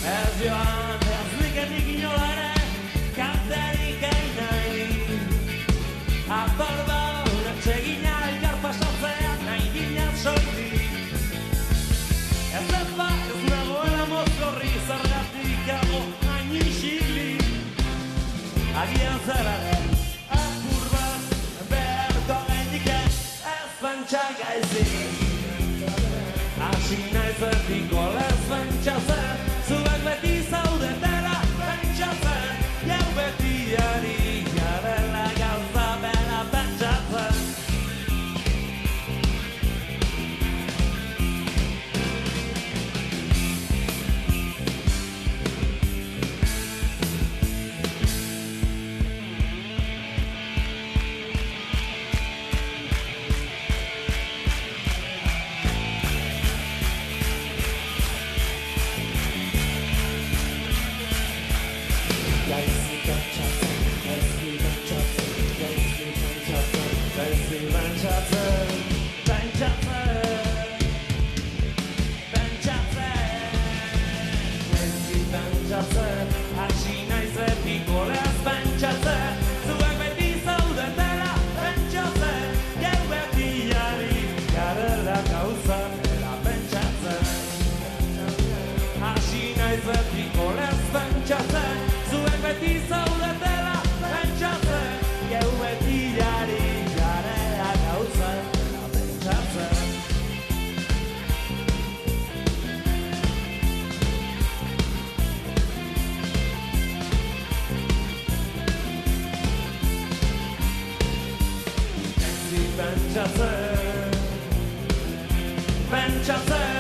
Ez joan, ez nikenik inola ere, kanterik egin nahi. Atorda uretxegina elkar pasatzea nahi ginen soilik. Ez ba, ez nagoela mozkorri zergatik hago hain isilik. Agian zeraren apur bat beharko gainik ez pentsa gaizik. Hasi naiz betiko lez pentsatzen, zuek beti zaudetela pentsatzen, jau beti ari garela gauza bera pentsatzen. Gaizki pentsatzen, gaizki pentsatzen, gaizki pentsatzen, gaizki pentsatzen, gaizki pentsatzen, hasi naiz betiko lez pentsatzen, zuek beti zaudetela pentsatzen, geu beti ari garela gauza bera pentsatzen. Hasi naiz betiko lez pentsatzen, zuek beti zaudetela pentsatzen, geu beti ari garela gauza bera pentsatzen. Pentsatzen, pentsatzen.